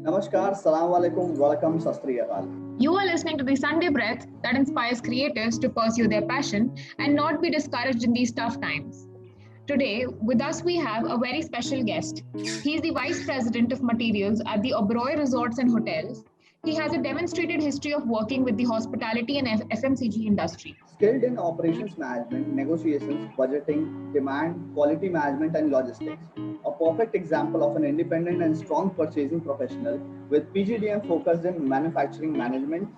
Namaskar, Salaam Alaikum, Welcome, Sastri Akal. You are listening to the Sunday Breath that inspires creators to pursue their passion and not be discouraged in these tough times. Today, with us, we have a very special guest. He is the Vice President of Materials at the Oberoi Resorts and Hotels. He has a demonstrated history of working with the hospitality and FMCG industry. Skilled in operations management, negotiations, budgeting, demand, quality management, and logistics. A perfect example of an independent and strong purchasing professional with PGDM focused in manufacturing management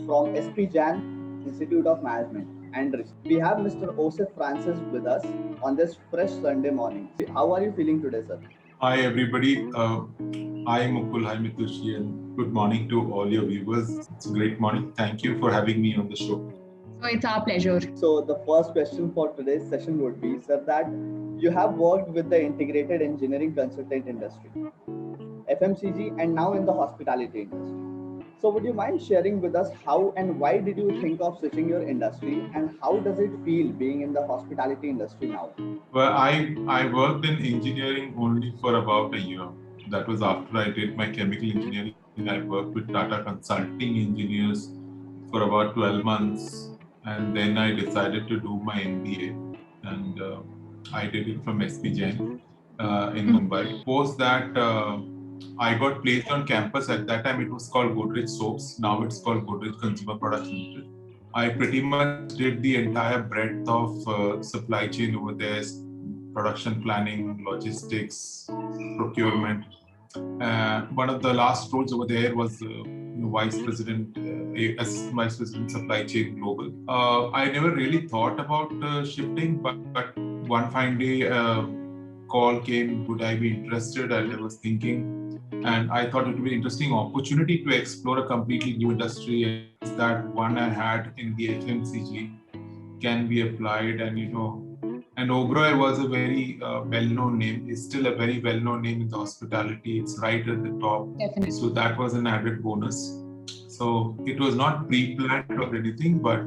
from SP Jan Institute of Management and Research. We have Mr. Osif Francis with us on this fresh Sunday morning. How are you feeling today, sir? Hi everybody, hi Mukul, hi Mitushi, and good morning to all your viewers. It's a great morning. Thank you for having me on the show. So it's our pleasure. So the first question for today's session would be, sir, that you have worked with the integrated engineering consultant industry, FMCG, and now in the hospitality industry. So would you mind sharing with us how and why did you think of switching your industry, and how does it feel being in the hospitality industry now? Well, I worked in engineering only for about a year. That was after I did my chemical engineering. I worked with Tata Consulting Engineers for about 12 months, and then I decided to do my MBA, and I did it from SP Jain in Mumbai. Post that, I got placed on campus. At that time, it was called Godrej Soaps. Now it's called Godrej Consumer Products Limited. I pretty much did the entire breadth of supply chain over there: production planning, logistics, procurement. One of the last roles over there was Vice President, Vice President Supply Chain Global. I never really thought about shifting, but one fine day, call came, would I be interested? And I was thinking, and I thought it would be an interesting opportunity to explore a completely new industry. That one I had in the FMCG can be applied, and Oberoi was a very well-known name. It's still a very well-known name in the hospitality. It's right at the top. Definitely. So that was an added bonus. So it was not pre-planned or anything, but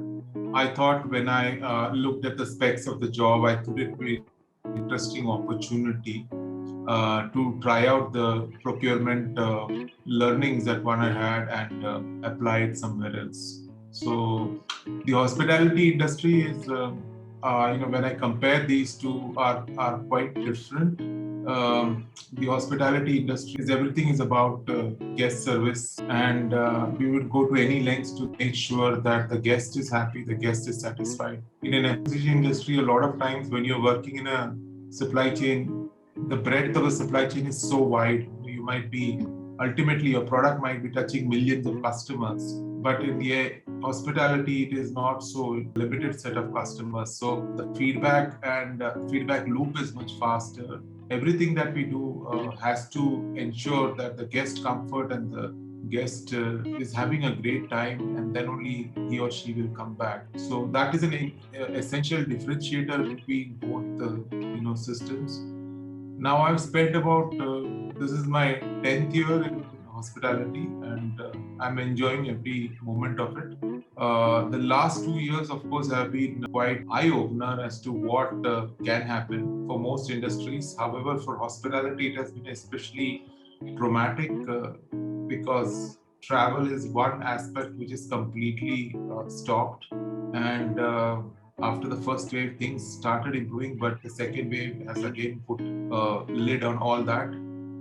I thought when I looked at the specs of the job, I thought it would be an interesting opportunity to try out the procurement learnings that one I had and apply it somewhere else. So the hospitality industry is, when I compare these two, are quite different. The hospitality industry is everything is about guest service, and we would go to any lengths to make sure that the guest is happy, the guest is satisfied. In an FMCG industry, a lot of times when you're working in a supply chain, the breadth of the supply chain is so wide. You might be, ultimately your product might be touching millions of customers, but in the hospitality, it is not so limited set of customers. So the feedback and feedback loop is much faster. Everything that we do has to ensure that the guest comfort and the guest is having a great time, and then only he or she will come back. So that is an essential differentiator between both the systems. Now I've spent about, this is my 10th year in hospitality, and I'm enjoying every moment of it. The last 2 years, of course, have been quite eye-opener as to what can happen for most industries. However, for hospitality, it has been especially traumatic because travel is one aspect which is completely stopped, and after the first wave, things started improving, but the second wave has again put a lid on all that.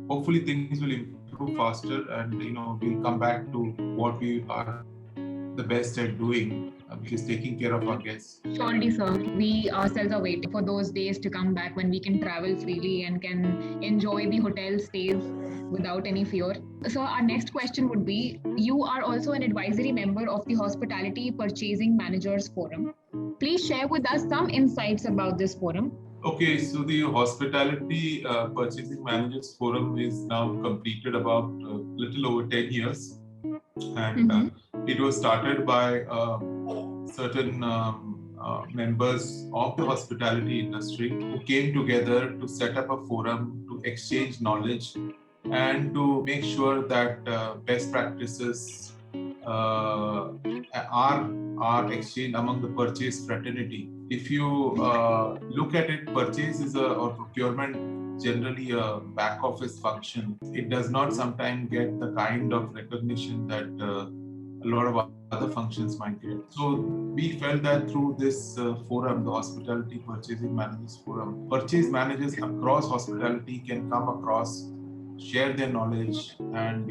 Hopefully, things will improve faster, and we'll come back to what we are the best at doing, which is taking care of our guests. Surely, sir. We ourselves are waiting for those days to come back when we can travel freely and can enjoy the hotel stays without any fear. So our next question would be, you are also an advisory member of the Hospitality Purchasing Managers Forum. Please share with us some insights about this forum. Okay, so the Hospitality Purchasing Managers Forum is now completed about a little over 10 years. And it was started by certain members of the hospitality industry who came together to set up a forum to exchange knowledge and to make sure that best practices are exchanged among the purchase fraternity. If you look at it, purchase is or procurement generally a back office function. It does not sometimes get the kind of recognition that a lot of other functions might get. So we felt that through this forum, the Hospitality Purchasing Managers Forum, purchase managers across hospitality can come across, share their knowledge, and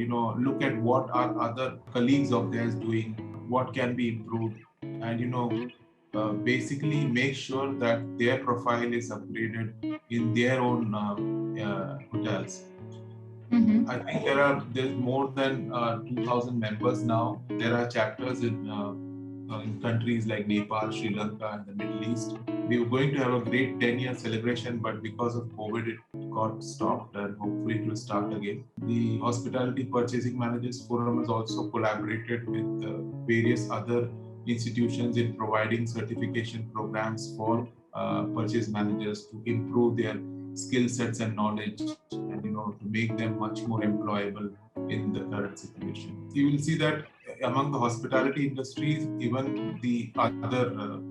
look at what are other colleagues of theirs doing, what can be improved, and basically make sure that their profile is upgraded in their own hotels. I think there's more than 2,000 members now. There are chapters in countries like Nepal, Sri Lanka, and the Middle East. We were going to have a great 10-year celebration, but because of COVID, it got stopped, and hopefully it will start again. The Hospitality Purchasing Managers Forum has also collaborated with various other institutions in providing certification programs for purchase managers to improve their skill sets and knowledge, and to make them much more employable in the current situation. You will see that among the hospitality industries, even the other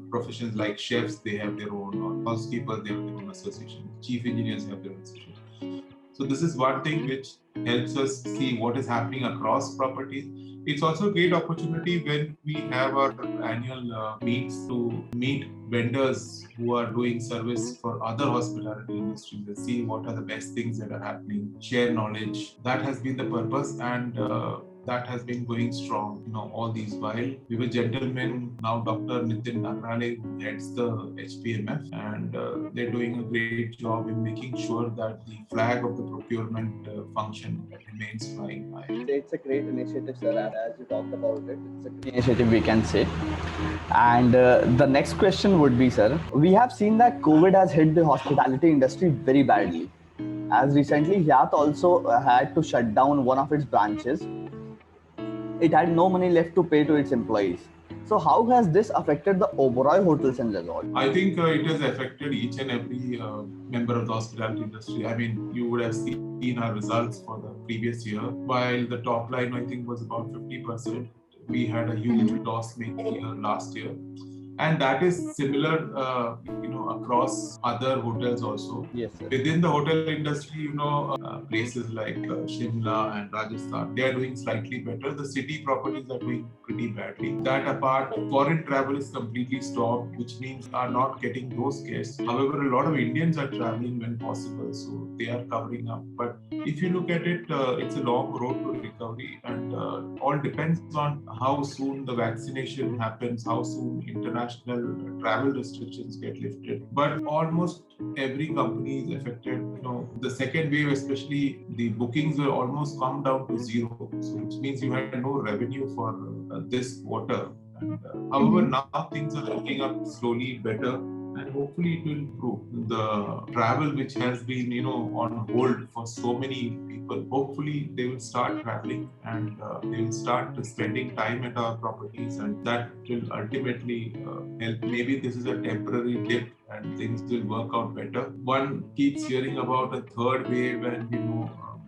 professions like chefs, they have their own, or housekeepers, they have their own association, chief engineers have their own association. So this is one thing which helps us see what is happening across properties. It's also a great opportunity when we have our annual meets to meet vendors who are doing service for other hospitality industries and see what are the best things that are happening, share knowledge. That has been the purpose, and that has been going strong, all these while. We were gentlemen, now Dr. Nitin Nagrale, who heads the HPMF, and they're doing a great job in making sure that the flag of the procurement function remains flying high. It's a great initiative, sir, and as you talked about it, it's a great initiative, we can say. And the next question would be, sir, we have seen that COVID has hit the hospitality industry very badly. As recently, Hyatt also had to shut down one of its branches. It had no money left to pay to its employees. So how has this affected the Oberoi Hotels and Resorts? I think it has affected each and every member of the hospitality industry. I mean, you would have seen our results for the previous year. While the top line, I think, was about 50%, we had a huge loss-making year last year. And that is similar, across other hotels also. Yes, sir. Within the hotel industry, places like Shimla and Rajasthan, they are doing slightly better. The city properties are doing pretty badly. That apart, foreign travel is completely stopped, which means are not getting those guests. However, a lot of Indians are traveling when possible, so they are covering up. But if you look at it, it's a long road to recovery, and all depends on how soon the vaccination happens, how soon international travel restrictions get lifted. But almost every company is affected. The second wave, especially, the bookings will almost come down to zero, so which means you had no revenue for this quarter. And, however, now things are looking up slowly better, and hopefully it will improve. The travel which has been on hold for so many people, hopefully they will start traveling, and they will start spending time at our properties, and that will ultimately help. Maybe this is a temporary dip and things will work out better. One keeps hearing about a third wave and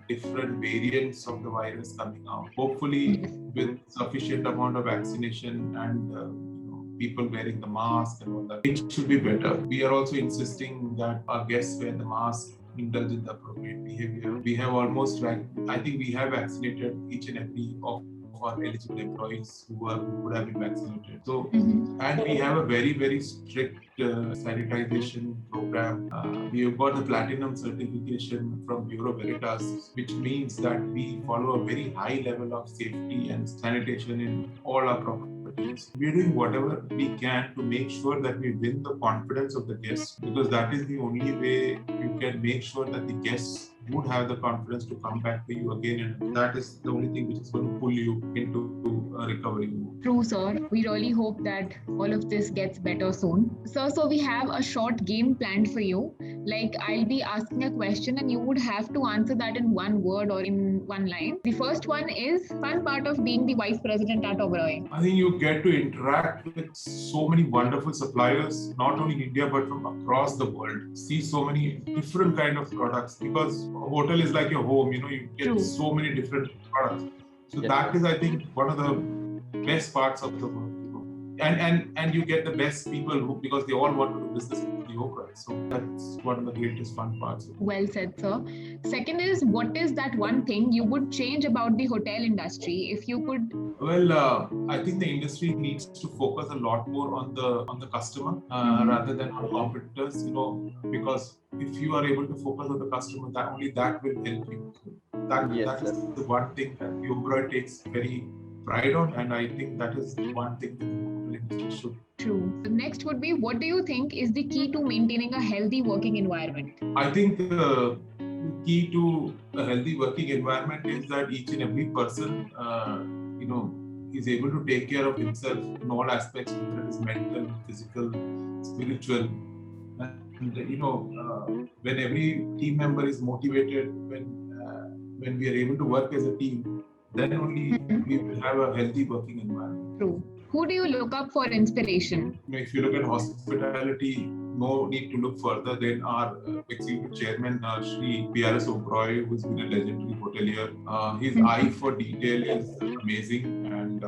different variants of the virus coming out. Hopefully with sufficient amount of vaccination and people wearing the mask and all that, it should be better. We are also insisting that our guests wear the mask, indulge in the appropriate behavior. We have almost, I think we have vaccinated each and every of our eligible employees who would have been vaccinated. So, and we have a very, very strict sanitization program. We have got the platinum certification from Bureau Veritas, which means that we follow a very high level of safety and sanitation in all our properties. We are doing whatever we can to make sure that we win the confidence of the guests, because that is the only way you can make sure that the guests would have the confidence to come back to you again, and that is the only thing which is going to pull you into a recovery mode. True, sir. We really hope that all of this gets better soon. Sir, so we have a short game planned for you. Like, I'll be asking a question and you would have to answer that in one word or in one line. The first one is fun part of being the vice president at Oberoi. I think you get to interact with so many wonderful suppliers, not only in India but from across the world. See so many different kind of products, because a hotel is like your home. You get so many different products. So that is, I think, one of the best parts of the work. and you get the best people who, because they all want to do business with Mediocre. So that's one of the greatest fun parts. Well said, sir. Second is, what is that one thing you would change about the hotel industry if you could? Well, I think the industry needs to focus a lot more on the customer rather than on competitors. Because if you are able to focus on the customer, that only that will help you. So that is the one thing that Mediocre takes very pride on, and I think that is one thing that the hotel industry should. True. The next would be, what do you think is the key to maintaining a healthy working environment? I think the key to a healthy working environment is that each and every person, is able to take care of himself in all aspects, whether it is mental, physical, spiritual. And when every team member is motivated, when we are able to work as a team, then only we will have a healthy working environment. True. Who do you look up for inspiration? If you look at hospitality, no need to look further than our executive chairman, Shri PRS Oberoi, who's been a legendary hotelier. His eye for detail is amazing, and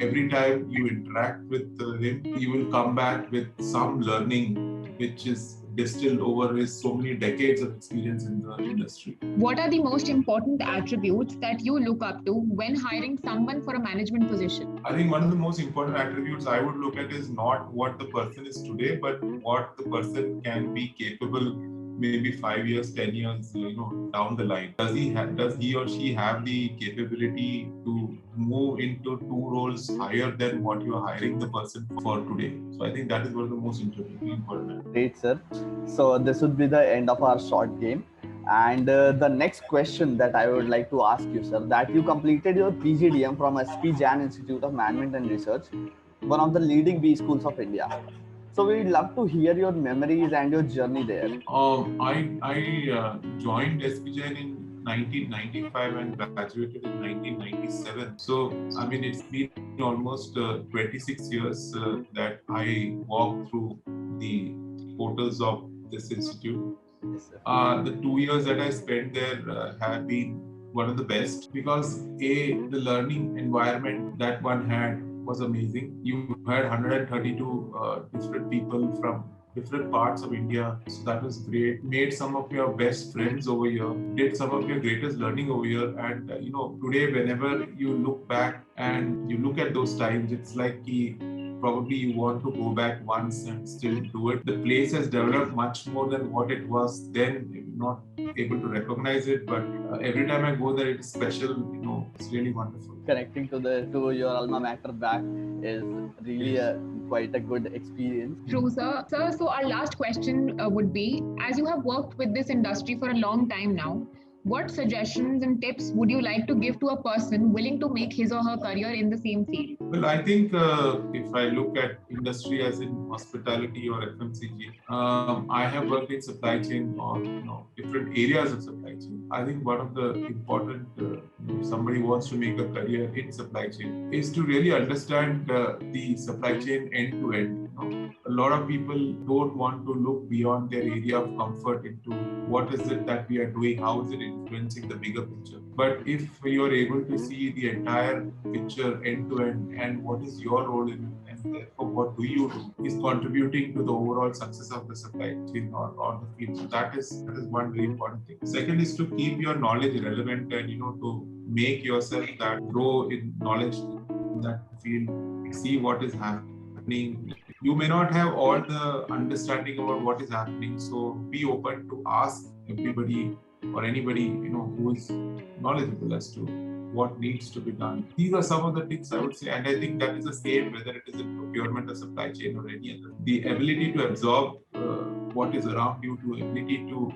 every time you interact with him, you will come back with some learning which is distilled over his so many decades of experience in the industry. What are the most important attributes that you look up to when hiring someone for a management position? I think one of the most important attributes I would look at is not what the person is today, but what the person can be capable maybe 5 years, 10 years, down the line. Does he or she have the capability to move into two roles higher than what you are hiring the person for today? So I think that is one of the most important. Great, sir. So this would be the end of our short game. And the next question that I would like to ask you, sir, that you completed your PGDM from SP Jain Institute of Management and Research, one of the leading B schools of India. So we'd love to hear your memories and your journey there. I joined SP Jain in 1995 and graduated in 1997. So, I mean, it's been almost 26 years that I walked through the portals of this institute. Yes, sir. The 2 years that I spent there have been one of the best because the learning environment that one had was amazing. You had 132 different people from different parts of India. So that was great. Made some of your best friends over here. Did some of your greatest learning over here. And today, whenever you look back and you look at those times, it's like probably you want to go back once and still do it. The place has developed much more than what it was then. You're not able to recognize it, but every time I go there, it's special. It's really wonderful. Connecting to your alma mater back is really quite a good experience. True, sir. Sir, so our last question would be, as you have worked with this industry for a long time now, what suggestions and tips would you like to give to a person willing to make his or her career in the same field? Well, I think if I look at industry as in hospitality or FMCG, I have worked in supply chain or different areas of supply chain. I think one of the important, if somebody wants to make a career in supply chain, is to really understand the supply chain end to end. A lot of people don't want to look beyond their area of comfort into what is it that we are doing, how is it influencing the bigger picture. But if you are able to see the entire picture end to end and what is your role in it, and therefore what do you do, is contributing to the overall success of the supply chain or the field. So that is one very important thing. Second is to keep your knowledge relevant and to make yourself that grow in knowledge in that field, see what is happening. You may not have all the understanding about what is happening, so be open to ask everybody or anybody who is knowledgeable as to what needs to be done. These are some of the things I would say, and I think that is the same whether it is in procurement or supply chain or any other. The ability to absorb what is around you, the ability to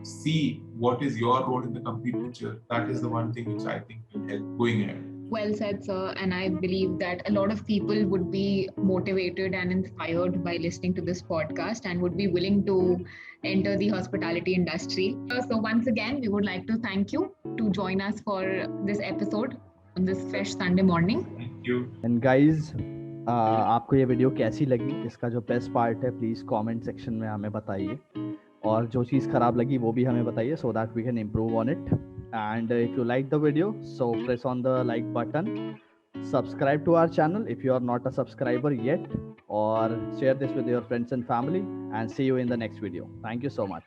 see what is your role in the complete picture, that is the one thing which I think will help going ahead. Well said, sir. And I believe that a lot of people would be motivated and inspired by listening to this podcast and would be willing to enter the hospitality industry. So once again, we would like to thank you to join us for this episode on this fresh Sunday morning. Thank you. And guys, आपको ये video कैसी लगी, इसका जो best part है please comment section में हमें बताइए, और जो चीज़ ख़राब लगी वो भी हमें बताइए so that we can improve on it. And if you like the video, so press on the like button Subscribe to our channel if you are not a subscriber yet, or share this with your friends and family, and see you in the next video. Thank you so much.